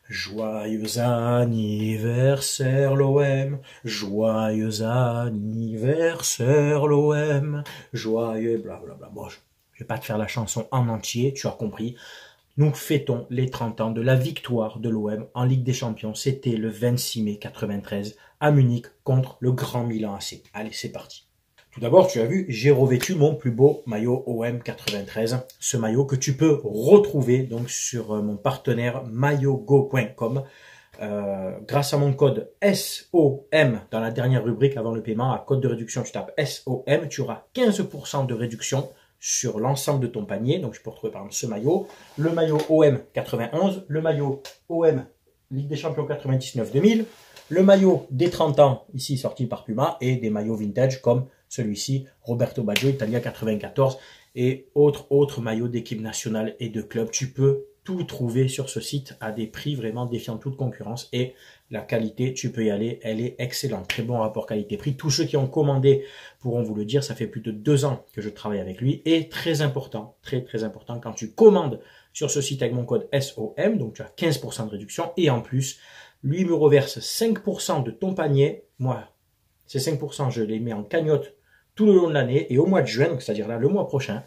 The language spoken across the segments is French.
Joyeux anniversaire l'OM, joyeux anniversaire l'OM, joyeux blablabla. Bon, je vais pas te faire la chanson en entier, tu as compris. Nous fêtons les 30 ans de la victoire de l'OM en Ligue des Champions. C'était le 26 mai 93 à Munich contre le Grand Milan AC. Allez, c'est parti. Tout d'abord, tu as vu, j'ai revêtu mon plus beau maillot OM 93. Ce maillot que tu peux retrouver donc sur mon partenaire maillotgo.com. Grâce à mon code SOM dans la dernière rubrique avant le paiement, à code de réduction, tu tapes SOM, tu auras 15% de réduction sur l'ensemble de ton panier. Donc, je peux retrouver par exemple ce maillot, le maillot OM 91, le maillot OM Ligue des Champions 99-2000, le maillot des 30 ans, ici sorti par Puma, et des maillots vintage comme celui-ci, Roberto Baggio, Italia 94, et autres maillots d'équipe nationale et de club. Tu peux tout trouver sur ce site à des prix vraiment défiant toute concurrence, et la qualité, tu peux y aller, elle est excellente. Très bon rapport qualité-prix. Tous ceux qui ont commandé pourront vous le dire, ça fait plus de 2 ans que je travaille avec lui, et très important, très important, quand tu commandes sur ce site avec mon code SOM, donc tu as 15% de réduction, et en plus, lui me reverse 5% de ton panier. Moi, ces 5%, je les mets en cagnotte tout le long de l'année, et au mois de juin, c'est-à-dire là le mois prochain,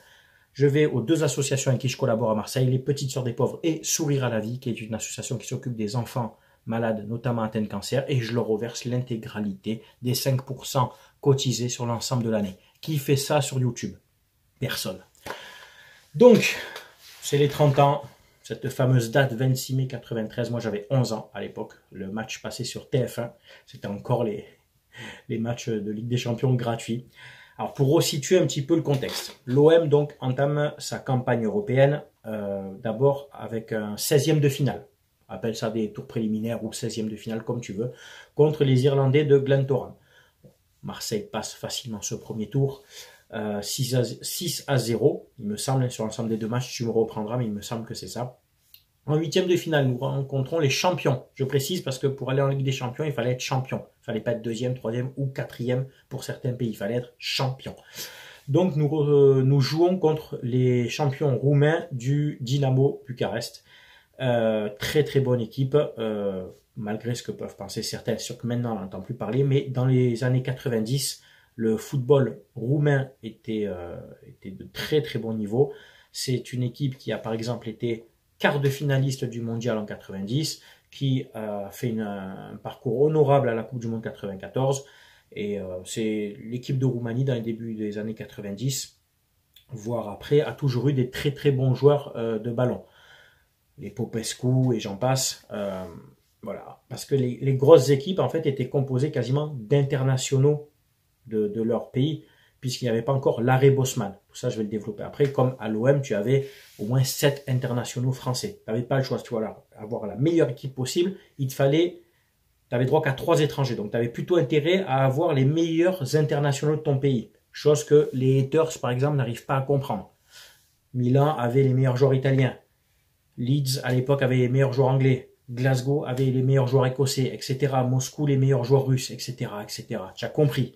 je vais aux 2 associations avec qui je collabore à Marseille, les Petites Sœurs des Pauvres et Sourire à la Vie, qui est une association qui s'occupe des enfants malades, notamment atteints de cancer, et je leur reverse l'intégralité des 5% cotisés sur l'ensemble de l'année. Qui fait ça sur YouTube? Personne. Donc, c'est les 30 ans, cette fameuse date 26 mai 93, moi j'avais 11 ans à l'époque, le match passé sur TF1, c'était encore les matchs de Ligue des Champions gratuits. Alors pour resituer un petit peu le contexte, l'OM donc entame sa campagne européenne d'abord avec un 16e de finale, appelle ça des tours préliminaires ou 16e de finale comme tu veux, contre les Irlandais de Glentoran. Marseille passe facilement ce premier tour, 6 à 0, il me semble, sur l'ensemble des 2 matchs, tu me reprendras, mais il me semble que c'est ça. En 8e de finale, nous rencontrons les champions. Je précise parce que pour aller en Ligue des Champions, il fallait être champion. Il ne fallait pas être 2e, 3e ou 4e pour certains pays. Il fallait être champion. Donc nous jouons contre les champions roumains du Dynamo Bucarest. Très bonne équipe, malgré ce que peuvent penser certains. C'est sûr que maintenant on n'entend plus parler, mais dans les années 90, le football roumain était de très bon niveau. C'est une équipe qui a par exemple été quart de finaliste du mondial en 90, qui a fait un parcours honorable à la Coupe du Monde 94, et c'est l'équipe de Roumanie dans les débuts des années 90, voire après, a toujours eu des très bons joueurs de ballon. Les Popescu et j'en passe, voilà, parce que les grosses équipes en fait étaient composées quasiment d'internationaux de leur pays, puisqu'il n'y avait pas encore l'arrêt Bosman. Tout ça, je vais le développer après. Comme à l'OM, tu avais au moins 7 internationaux français. Tu n'avais pas le choix. Tu vois, avoir la meilleure équipe possible, tu avais droit qu'à 3 étrangers. Donc, tu avais plutôt intérêt à avoir les meilleurs internationaux de ton pays. Chose que les haters, par exemple, n'arrivent pas à comprendre. Milan avait les meilleurs joueurs italiens. Leeds, à l'époque, avait les meilleurs joueurs anglais. Glasgow avait les meilleurs joueurs écossais, etc. Moscou, les meilleurs joueurs russes, etc. Tu as compris.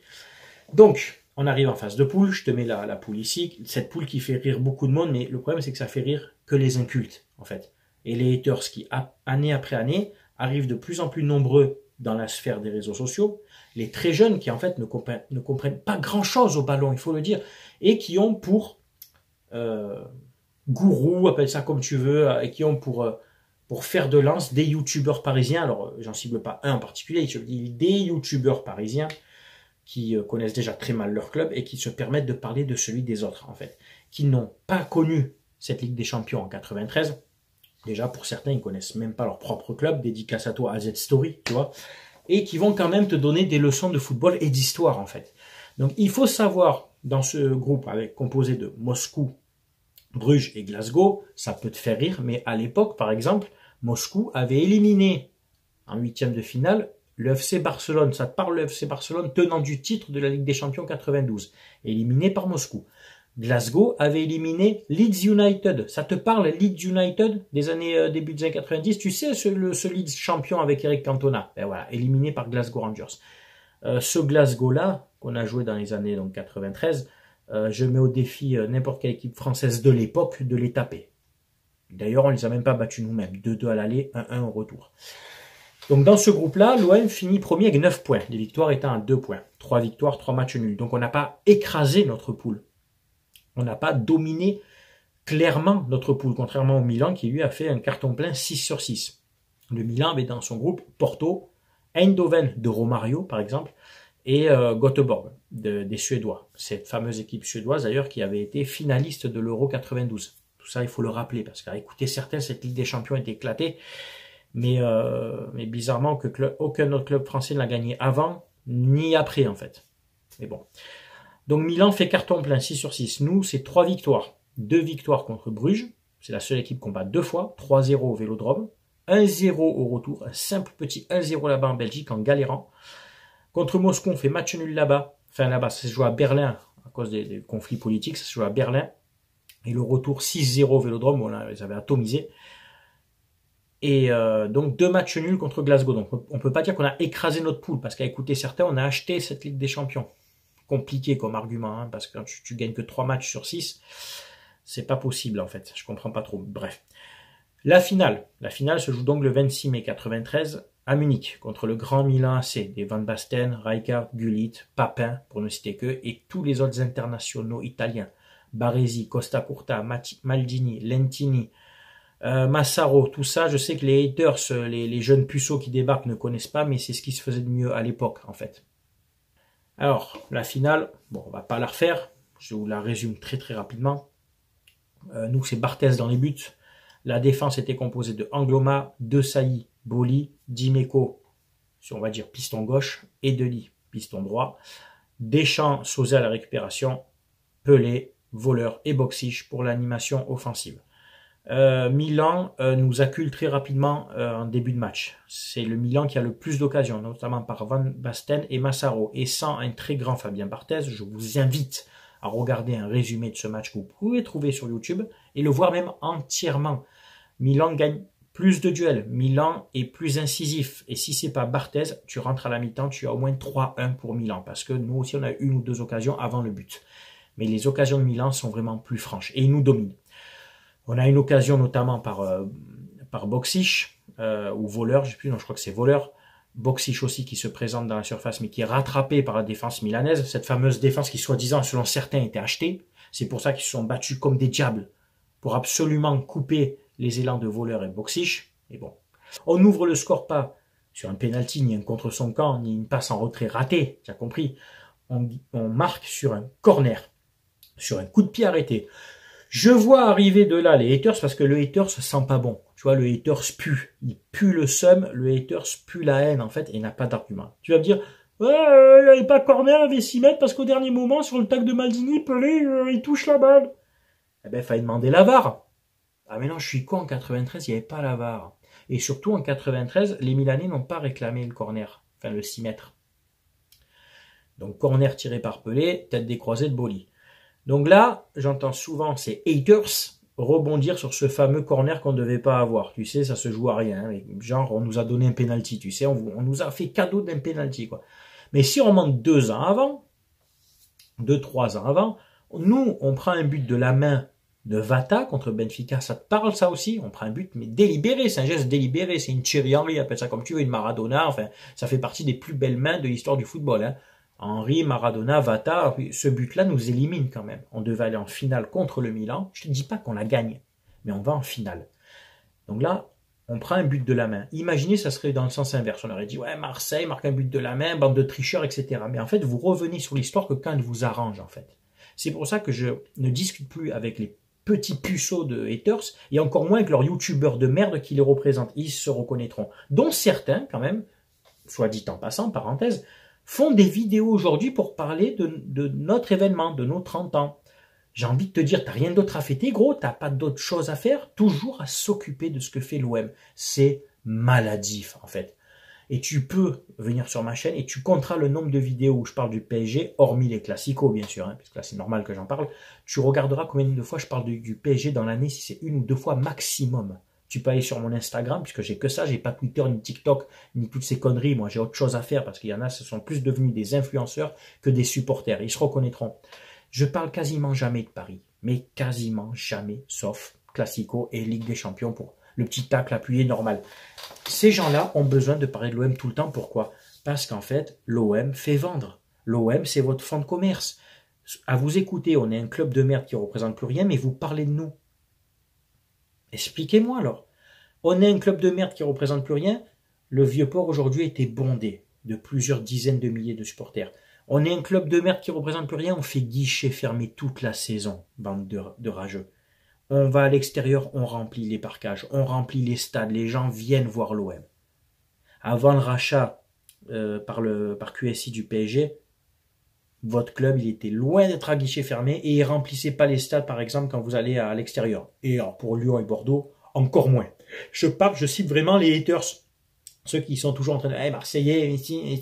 Donc, on arrive en phase de poule, je te mets la poule ici, cette poule qui fait rire beaucoup de monde, mais le problème c'est que ça fait rire que les incultes, en fait. Et les haters qui, année après année, arrivent de plus en plus nombreux dans la sphère des réseaux sociaux, les très jeunes qui en fait ne comprennent pas grand-chose au ballon, il faut le dire, et qui ont pour gourou, appelle ça comme tu veux, et qui ont pour faire de lance des youtubeurs parisiens, alors j'en cible pas un en particulier, je dis des youtubeurs parisiens, qui connaissent déjà très mal leur club et qui se permettent de parler de celui des autres, en fait, qui n'ont pas connu cette Ligue des Champions en 93. Déjà, pour certains, ils connaissent même pas leur propre club, dédicace à toi, AZ Story, tu vois, et qui vont quand même te donner des leçons de football et d'histoire, en fait. Donc, il faut savoir, dans ce groupe composé de Moscou, Bruges et Glasgow, ça peut te faire rire, mais à l'époque, par exemple, Moscou avait éliminé en 8e de finale le FC Barcelone. Ça te parle, le FC Barcelone, tenant du titre de la Ligue des Champions 92, éliminé par Moscou. Glasgow avait éliminé Leeds United. Ça te parle, Leeds United, des années début des années 90? Tu sais, ce Leeds champion avec Eric Cantona, ben voilà, éliminé par Glasgow Rangers. Ce Glasgow-là, qu'on a joué dans les années donc, 93, je mets au défi n'importe quelle équipe française de l'époque de les taper. D'ailleurs, on les a même pas battus nous-mêmes. 2-2 à l'aller, 1-1 au retour. Donc dans ce groupe-là, l'OM finit premier avec 9 points. Les victoires étant à 2 points. 3 victoires, 3 matchs nuls. Donc on n'a pas écrasé notre poule. On n'a pas dominé clairement notre poule, contrairement au Milan qui lui a fait un carton plein 6 sur 6. Le Milan avait dans son groupe Porto, Eindhoven de Romario par exemple, et Göteborg des Suédois. Cette fameuse équipe suédoise d'ailleurs qui avait été finaliste de l'Euro 92. Tout ça il faut le rappeler parce qu'à écouter certains, cette Ligue des Champions est éclatée, mais bizarrement aucun autre club français ne l'a gagné avant ni après en fait. Mais bon. Donc Milan fait carton plein 6 sur 6. Nous c'est 3 victoires. 2 victoires contre Bruges, c'est la seule équipe qu'on bat 2 fois, 3-0 au Vélodrome, 1-0 au retour, un simple petit 1-0 là-bas en Belgique en galérant. Contre Moscou, on fait match nul là-bas, enfin là-bas, ça se joue à Berlin, à cause des conflits politiques, ça se joue à Berlin, et le retour 6-0 au Vélodrome, on les avait atomisés. Et donc 2 matchs nuls contre Glasgow, donc on peut pas dire qu'on a écrasé notre poule, parce qu'à écouter certains, on a acheté cette Ligue des Champions. Compliqué comme argument, hein, parce que quand tu gagnes que 3 matchs sur 6, c'est pas possible en fait, je comprends pas trop. Bref. La finale se joue donc le 26 mai 93 à Munich contre le grand Milan AC des Van Basten, Rijkaard, Gullit, Papin pour ne citer que, et tous les autres internationaux italiens. Baresi, Costa Curta, Maldini, Lentini, Massaro, tout ça, je sais que les haters, les jeunes puceaux qui débarquent ne connaissent pas, mais c'est ce qui se faisait de mieux à l'époque en fait. Alors, la finale, bon, on va pas la refaire, je vous la résume très très rapidement. Nous, c'est Barthez dans les buts. La défense était composée de Angloma, De Sailly, Boli, Dimeco, si on va dire piston gauche, et Dely, piston droit. Deschamps, Souza à la récupération, Pelé, Voleur et Boxic pour l'animation offensive. Milan nous accule très rapidement en début de match. C'est le Milan qui a le plus d'occasions, notamment par Van Basten et Massaro. Et sans un très grand Fabien Barthez, je vous invite à regarder un résumé de ce match que vous pouvez trouver sur YouTube et le voir même entièrement. Milan gagne plus de duels, Milan est plus incisif. Et si c'est pas Barthez, tu rentres à la mi-temps, tu as au moins 3-1 pour Milan. Parce que nous aussi, on a une ou deux occasions avant le but. Mais les occasions de Milan sont vraiment plus franches. Et ils nous dominent. On a une occasion notamment par Boxic, ou Voleur, je sais plus, non, je crois que c'est Voleur. Boxic aussi qui se présente dans la surface, mais qui est rattrapé par la défense milanaise. Cette fameuse défense qui, soi-disant, selon certains, était achetée. C'est pour ça qu'ils se sont battus comme des diables pour absolument couper les élans de Voleur et Boxic. Et bon, on n'ouvre le score pas sur un penalty, ni un contre son camp, ni une passe en retrait ratée, tu as compris. On marque sur un corner, sur un coup de pied arrêté. Je vois arriver de là les haters parce que le haters se sent pas bon. Tu vois, le haters pue. Il pue le seum, le haters pue la haine en fait et il n'a pas d'argument. Tu vas me dire, ouais, il n'y avait pas corner, il avait 6 mètres parce qu'au dernier moment, sur le tac de Maldini, Pelé, il touche la balle. Eh ben, il fallait demander la VAR. Ah mais non, je suis con, en 93, il n'y avait pas la VAR. Et surtout en 93, les Milanais n'ont pas réclamé le corner, enfin le 6 mètres. Donc corner tiré par Pelé, tête décroisée de Boli. Donc là, j'entends souvent ces haters rebondir sur ce fameux corner qu'on ne devait pas avoir. Tu sais, ça se joue à rien. Genre, on nous a donné un penalty, tu sais, on nous a fait cadeau d'un penalty, quoi. Mais si on remonte 2 ans avant, 2-3 ans avant, nous, on prend un but de la main de Vata contre Benfica. Ça te parle, ça aussi? On prend un but, mais délibéré. C'est un geste délibéré. C'est une Thierry Henry, appelle ça comme tu veux, une Maradona. Enfin, ça fait partie des plus belles mains de l'histoire du football, hein. Henry, Maradona, Vata, ce but-là nous élimine quand même. On devait aller en finale contre le Milan. Je ne te dis pas qu'on la gagne, mais on va en finale. Donc là, on prend un but de la main. Imaginez, ça serait dans le sens inverse. On aurait dit, ouais, Marseille marque un but de la main, bande de tricheurs, etc. Mais en fait, vous revenez sur l'histoire que quand elle vous arrange, en fait. C'est pour ça que je ne discute plus avec les petits puceaux de haters, et encore moins avec leurs youtubeurs de merde qui les représentent. Ils se reconnaîtront. Dont certains, quand même, soit dit en passant, parenthèse, font des vidéos aujourd'hui pour parler de notre événement, de nos 30 ans. J'ai envie de te dire, t'as rien d'autre à fêter, gros, t'as pas d'autre chose à faire, toujours à s'occuper de ce que fait l'OM. C'est maladif, en fait. Et tu peux venir sur ma chaîne et tu compteras le nombre de vidéos où je parle du PSG, hormis les classicos, bien sûr, hein, parce que là, c'est normal que j'en parle. Tu regarderas combien de fois je parle du PSG dans l'année, si c'est 1 ou 2 fois maximum. Tu peux aller sur mon Instagram, puisque j'ai que ça, j'ai pas Twitter, ni TikTok, ni toutes ces conneries. Moi, j'ai autre chose à faire, parce qu'il y en a, ce sont plus devenus des influenceurs que des supporters. Ils se reconnaîtront. Je parle quasiment jamais de Paris, mais quasiment jamais, sauf Classico et Ligue des Champions pour le petit tacle appuyé normal. Ces gens-là ont besoin de parler de l'OM tout le temps. Pourquoi? Parce qu'en fait, l'OM fait vendre. L'OM, c'est votre fonds de commerce. À vous écouter, on est un club de merde qui ne représente plus rien, mais vous parlez de nous. Expliquez-moi alors. On est un club de merde qui ne représente plus rien. Le Vieux-Port aujourd'hui était bondé de plusieurs dizaines de milliers de supporters. On est un club de merde qui ne représente plus rien. On fait guichet fermé toute la saison, bande de rageux. On va à l'extérieur, on remplit les parcages, on remplit les stades, les gens viennent voir l'OM. Avant le rachat par QSI du PSG, votre club il était loin d'être à guichet fermé et il remplissait pas les stades par exemple quand vous allez à l'extérieur. Et alors, pour Lyon et Bordeaux, encore moins. Je cite vraiment les haters, ceux qui sont toujours en train de hey, Marseillais, ici,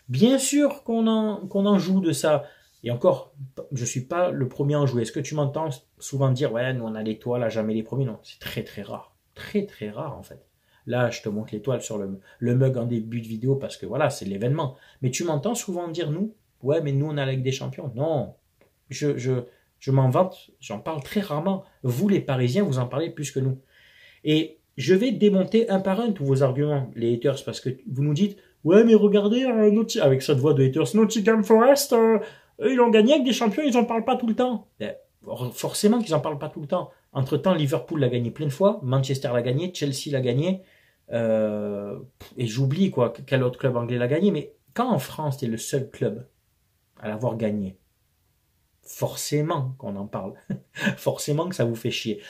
bien sûr qu'on en joue de ça. Et encore, je suis pas le premier à en jouer. Est-ce que tu m'entends souvent dire ouais, nous on a l'étoile, à jamais les premiers? Non, c'est très très rare. Très très rare en fait. Là, je te montre l'étoile sur le mug en début de vidéo parce que voilà, c'est l'événement. Mais tu m'entends souvent dire nous? Ouais, mais nous on a la Ligue des Champions. Non, je m'en vante, j'en parle très rarement. Vous les Parisiens, vous en parlez plus que nous. Et je vais démonter un par un tous vos arguments, les haters, parce que vous nous dites ouais, mais regardez, avec cette voix de haters, Nottingham Forest, ils ont gagné avec des champions, ils en parlent pas tout le temps. Ben, forcément qu'ils en parlent pas tout le temps. Entre-temps, Liverpool l'a gagné plein de fois, Manchester l'a gagné, Chelsea l'a gagné, et j'oublie quoi, quel autre club anglais l'a gagné, mais quand en France, t'es le seul club à l'avoir gagné, forcément qu'on en parle. Forcément que ça vous fait chier.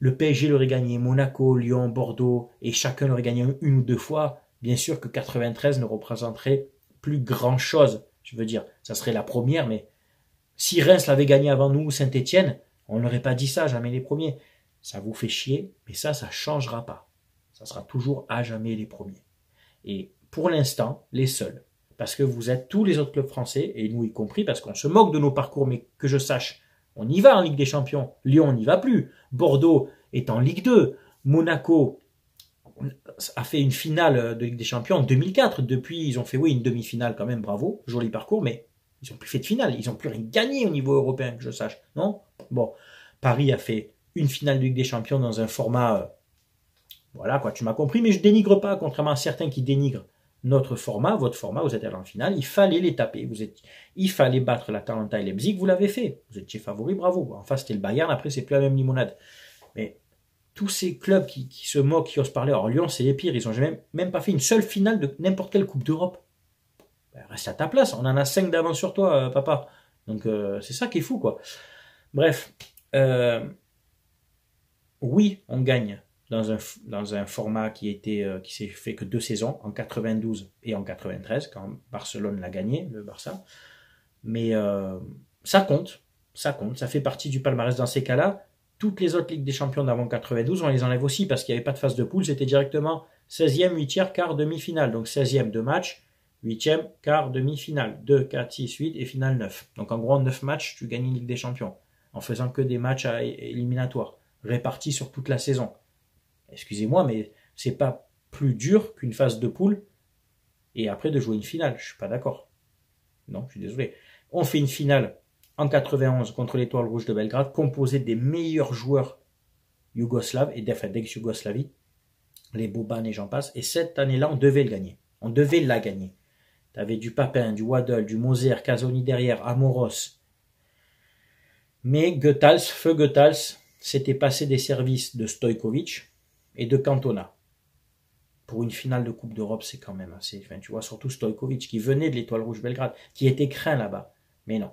Le PSG l'aurait gagné, Monaco, Lyon, Bordeaux, et chacun l'aurait gagné une ou deux fois. Bien sûr que 93 ne représenterait plus grand-chose. Je veux dire, ça serait la première, mais si Reims l'avait gagné avant nous, Saint-Etienne, on n'aurait pas dit ça, jamais les premiers. Ça vous fait chier, mais ça changera pas. Ça sera toujours à jamais les premiers. Et pour l'instant, les seuls. Parce que vous êtes tous les autres clubs français, et nous y compris, parce qu'on se moque de nos parcours, mais que je sache, on y va en Ligue des Champions. Lyon n'y va plus. Bordeaux est en Ligue 2. Monaco a fait une finale de Ligue des Champions en 2004. Depuis, ils ont fait une demi-finale quand même, bravo, joli parcours, mais ils n'ont plus fait de finale. Ils n'ont plus rien gagné au niveau européen, que je sache. Non? Bon, Paris a fait une finale de Ligue des Champions dans un format... voilà quoi, tu m'as compris, mais je dénigre pas, contrairement à certains qui dénigrent notre format, votre format, vous êtes allé en finale, il fallait les taper. Il fallait battre l'Atalanta et Leipzig, vous l'avez fait. Vous étiez favori, bravo. En face, c'était le Bayern, après, c'est plus la même limonade. Mais tous ces clubs qui se moquent, qui osent parler, alors Lyon, c'est les pires, ils n'ont même pas fait une seule finale de n'importe quelle Coupe d'Europe. Ben, reste à ta place, on en a 5 d'avance sur toi, papa. Donc, c'est ça qui est fou, quoi. Bref, oui, on gagne dans un format qui s'est fait que 2 saisons, en 92 et en 93, quand Barcelone l'a gagné, le Barça. Mais ça compte, ça fait partie du palmarès dans ces cas-là. Toutes les autres Ligues des Champions d'avant 92, on les enlève aussi parce qu'il n'y avait pas de phase de poule, c'était directement 16e, 8e, quart, demi-finale. Donc 16e, 2 matchs, 8e, quart, demi-finale, 2, 4, 6, 8 et finale 9. Donc en gros, en 9 matchs, tu gagnes une Ligue des Champions en faisant que des matchs éliminatoires, répartis sur toute la saison. Excusez-moi, mais c'est pas plus dur qu'une phase de poule et après de jouer une finale. Je suis pas d'accord. Non, je suis désolé. On fait une finale en 91 contre l'Étoile Rouge de Belgrade, composée des meilleurs joueurs yougoslaves et d'ex-Yougoslavie, les Boban et j'en passe. Et cette année-là, on devait le gagner. On devait la gagner. Tu avais du Papin, du Waddle, du Moser, Casoni derrière, Amoros. Mais feu Goethals, s'était passé des services de Stojkovic et de Cantona. Pour une finale de Coupe d'Europe, c'est quand même assez... Enfin, tu vois, surtout Stojkovic, qui venait de l'Étoile Rouge Belgrade, qui était craint là-bas. Mais non.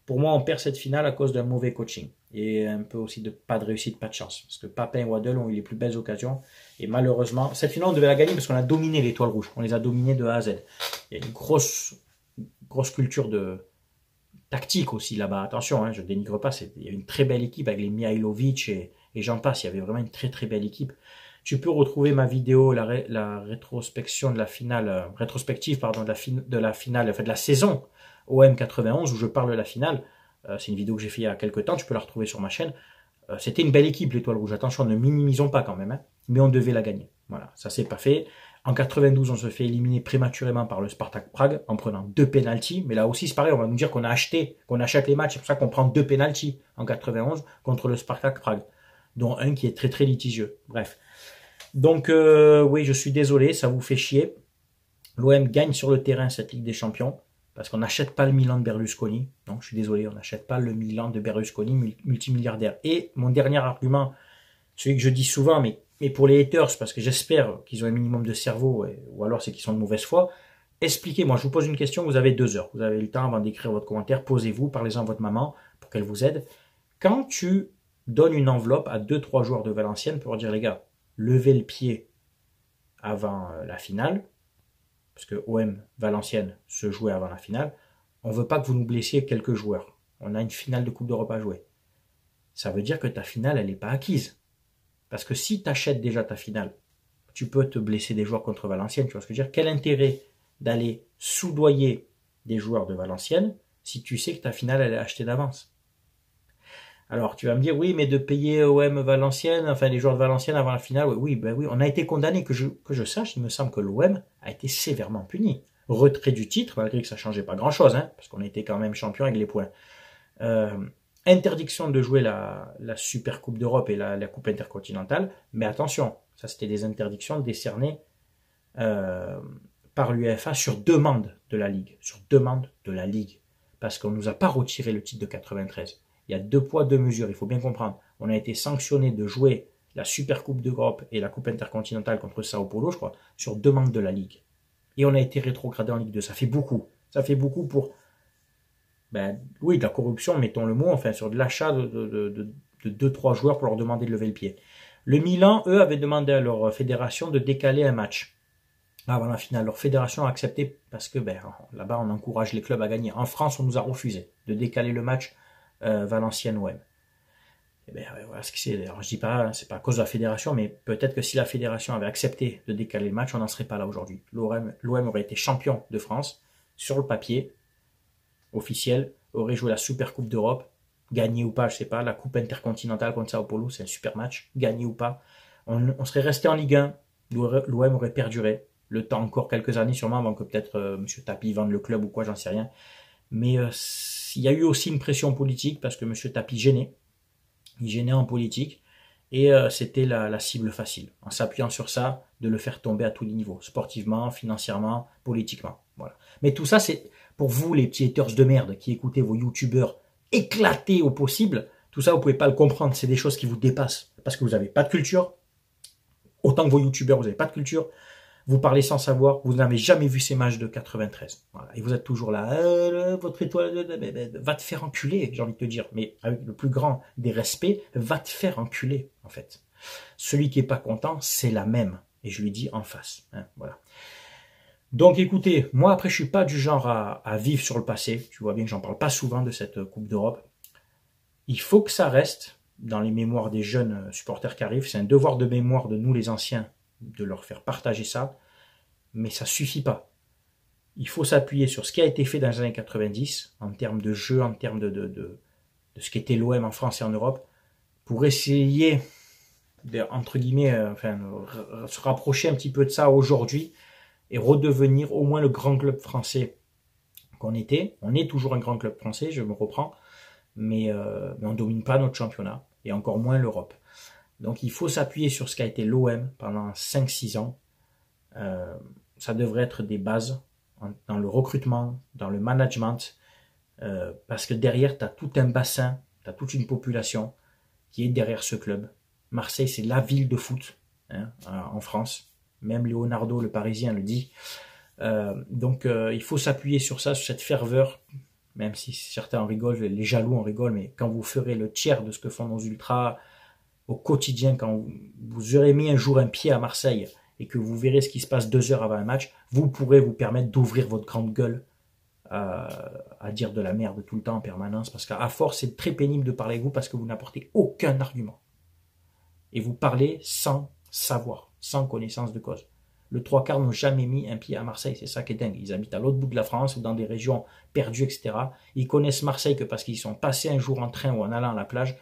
Pour moi, on perd cette finale à cause d'un mauvais coaching. Et un peu aussi de pas de réussite, pas de chance. Parce que Papin et Waddle ont eu les plus belles occasions. Et malheureusement, cette finale, on devait la gagner parce qu'on a dominé l'Étoile Rouge. On les a dominés de A à Z. Il y a une grosse culture de tactique aussi là-bas. Attention, je dénigre pas. Il y a une très belle équipe avec les Mihailovic et j'en passe. Il y avait vraiment une très très belle équipe. Tu peux retrouver ma vidéo, la rétrospection de la finale, de la finale, en fait, de la saison OM 91 où je parle de la finale. C'est une vidéo que j'ai fait il y a quelques temps, tu peux la retrouver sur ma chaîne. C'était une belle équipe, l'Étoile Rouge. Attention, ne minimisons pas quand même, mais on devait la gagner. Voilà, ça s'est pas fait. En 92, on se fait éliminer prématurément par le Spartak Prague en prenant 2 pénaltys. Mais là aussi, c'est pareil, on va nous dire qu'on achète les matchs. C'est pour ça qu'on prend 2 pénaltys en 91 contre le Spartak Prague. dont un qui est très très litigieux. Bref. Donc oui, je suis désolé, ça vous fait chier. L'OM gagne sur le terrain cette Ligue des Champions, parce qu'on n'achète pas le Milan de Berlusconi. Non, je suis désolé, on n'achète pas le Milan de Berlusconi, multimilliardaire. Et mon dernier argument, celui que je dis souvent, mais pour les haters, parce que j'espère qu'ils ont un minimum de cerveau, ou alors c'est qu'ils sont de mauvaise foi, expliquez-moi, je vous pose une question, vous avez 2 heures. Vous avez le temps avant d'écrire votre commentaire, posez-vous, parlez-en à votre maman pour qu'elle vous aide. Quand tu donnes une enveloppe à 2-3 joueurs de Valenciennes pour leur dire, les gars, levez le pied avant la finale, parce que OM Valenciennes se jouait avant la finale, on ne veut pas que vous nous blessiez quelques joueurs. On a une finale de Coupe d'Europe à jouer. Ça veut dire que ta finale, elle n'est pas acquise. Parce que si tu achètes déjà ta finale, tu peux te blesser des joueurs contre Valenciennes. Tu vois ce que je veux dire? Quel intérêt d'aller soudoyer des joueurs de Valenciennes si tu sais que ta finale, elle est achetée d'avance? Alors, tu vas me dire, oui, mais de payer OM Valenciennes, enfin les joueurs de Valenciennes avant la finale, oui, ben oui, on a été condamné, que je sache, il me semble que l'OM a été sévèrement puni. Retrait du titre, malgré que ça changeait pas grand-chose, hein, parce qu'on était quand même champion avec les points. Interdiction de jouer la Super Coupe d'Europe et la Coupe intercontinentale, mais attention, ça c'était des interdictions décernées par l'UEFA sur demande de la Ligue, parce qu'on nous a pas retiré le titre de 93. Il y a 2 poids, 2 mesures, il faut bien comprendre. On a été sanctionné de jouer la Super Coupe d'Europe et la Coupe intercontinentale contre Sao Paulo, je crois, sur demande de la Ligue. Et on a été rétrogradé en Ligue 2. Ça fait beaucoup. Ça fait beaucoup pour, oui, de la corruption, mettons le mot, enfin, sur de l'achat de 2-3 joueurs pour leur demander de lever le pied. Le Milan, eux, avaient demandé à leur fédération de décaler un match avant la finale. Leur fédération a accepté parce que là-bas, on encourage les clubs à gagner. En France, on nous a refusé de décaler le match Valenciennes-OM. Voilà ce que c'est. Alors je dis pas, c'est pas à cause de la fédération, mais peut-être que si la fédération avait accepté de décaler le match, on n'en serait pas là aujourd'hui. L'OM aurait été champion de France sur le papier officiel, aurait joué la Super Coupe d'Europe, gagné ou pas, je sais pas, la Coupe intercontinentale contre Sao Paulo, c'est un super match, gagné ou pas. On serait resté en Ligue 1, l'OM aurait perduré. Le temps encore quelques années sûrement avant que peut-être M. Tapie vende le club ou quoi, j'en sais rien. Mais il y a eu aussi une pression politique parce que M. Tapie gênait. Il gênait en politique et c'était la cible facile. En s'appuyant sur ça, de le faire tomber à tous les niveaux, sportivement, financièrement, politiquement. Voilà. Mais tout ça, c'est pour vous, les petits haters de merde qui écoutez vos youtubeurs éclatés au possible. Tout ça, vous pouvez pas le comprendre. C'est des choses qui vous dépassent parce que vous n'avez pas de culture. Autant que vos youtubeurs, vous n'avez pas de culture. Vous parlez sans savoir, vous n'avez jamais vu ces matchs de 93. Voilà. Et vous êtes toujours là, votre étoile, va te faire enculer, j'ai envie de te dire. Mais avec le plus grand des respects, va te faire enculer, en fait. Celui qui est pas content, c'est la même. Et je lui dis en face. Hein, voilà. Donc écoutez, moi après je suis pas du genre à vivre sur le passé. Tu vois bien que j'en parle pas souvent de cette Coupe d'Europe. Il faut que ça reste dans les mémoires des jeunes supporters qui arrivent. C'est un devoir de mémoire de nous les anciens de leur faire partager ça, mais ça suffit pas. Il faut s'appuyer sur ce qui a été fait dans les années 90, en termes de jeu, en termes de ce qu'était l'OM en France et en Europe, pour essayer de, entre guillemets, se rapprocher un petit peu de ça aujourd'hui et redevenir au moins le grand club français qu'on était. On est toujours un grand club français, je me reprends, mais on ne domine pas notre championnat, et encore moins l'Europe. Donc il faut s'appuyer sur ce qu'a été l'OM pendant 5-6 ans. Ça devrait être des bases dans le recrutement, dans le management, parce que derrière, tu as tout un bassin, tu as toute une population qui est derrière ce club. Marseille, c'est la ville de foot en France. Même Leonardo, le Parisien, le dit. Donc il faut s'appuyer sur ça, sur cette ferveur, même si certains en rigolent, les jaloux en rigolent, mais quand vous ferez le tiers de ce que font nos ultras au quotidien, quand vous aurez mis un jour un pied à Marseille et que vous verrez ce qui se passe 2 heures avant un match, vous pourrez vous permettre d'ouvrir votre grande gueule à dire de la merde tout le temps en permanence, parce qu'à force c'est très pénible de parler avec vous parce que vous n'apportez aucun argument. Et vous parlez sans savoir, sans connaissance de cause. Le 3/4 n'ont jamais mis un pied à Marseille, c'est ça qui est dingue. Ils habitent à l'autre bout de la France, dans des régions perdues, etc. Ils connaissent Marseille que parce qu'ils sont passés un jour en train ou en allant à la plage,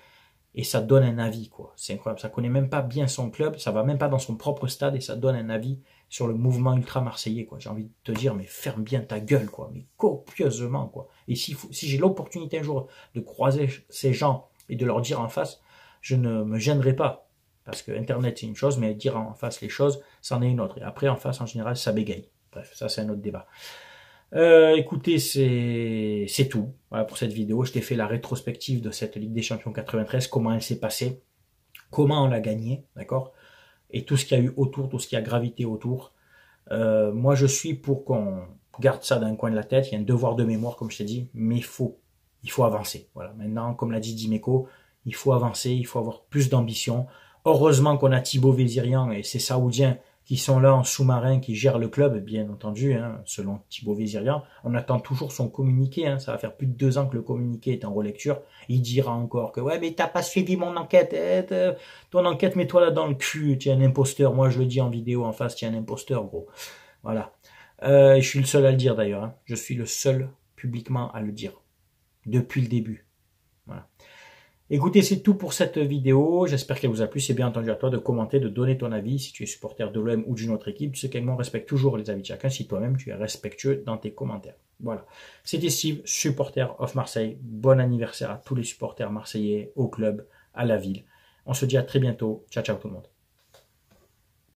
et ça donne un avis, quoi. C'est incroyable. Ça connaît même pas bien son club, ça va même pas dans son propre stade, et ça donne un avis sur le mouvement ultra-marseillais, quoi. J'ai envie de te dire, mais ferme bien ta gueule, quoi. Mais copieusement, quoi. Et si j'ai l'opportunité un jour de croiser ces gens et de leur dire en face, je ne me gênerai pas. Parce que Internet, c'est une chose, mais dire en face les choses, c'en est une autre. Et après, en face, en général, ça bégaye. Bref, ça, c'est un autre débat. Écoutez, c'est tout. Voilà pour cette vidéo. Je t'ai fait la rétrospective de cette Ligue des Champions 93, comment elle s'est passée, comment on l'a gagnée, d'accord, et tout ce qu'il y a eu autour, tout ce qui a gravité autour. Moi, je suis pour qu'on garde ça dans un coin de la tête. Il y a un devoir de mémoire, comme je t'ai dit, mais il faut avancer. Voilà. Maintenant, comme l'a dit Dimeco, il faut avancer, il faut avoir plus d'ambition. Heureusement qu'on a Thibaut Vézirian et ses Saoudiens qui sont là en sous-marin, qui gèrent le club, bien entendu, hein, selon Thibaut Vézirian. On attend toujours son communiqué, hein, ça va faire plus de 2 ans que le communiqué est en relecture. Il dira encore que ouais, mais t'as pas suivi mon enquête, ton enquête, mets-toi là dans le cul, tu es un imposteur. Moi je le dis en vidéo en face, tu es un imposteur, gros. Voilà. Je suis le seul à le dire d'ailleurs, hein. Je suis le seul publiquement à le dire, depuis le début. Voilà. Écoutez, c'est tout pour cette vidéo. J'espère qu'elle vous a plu. C'est bien entendu à toi de commenter, de donner ton avis. Si tu es supporter de l'OM ou d'une autre équipe, tu sais qu'également on respecte toujours les avis de chacun si toi-même tu es respectueux dans tes commentaires. Voilà. C'était Steve, supporter of Marseille. Bon anniversaire à tous les supporters marseillais, au club, à la ville. On se dit à très bientôt. Ciao, ciao tout le monde.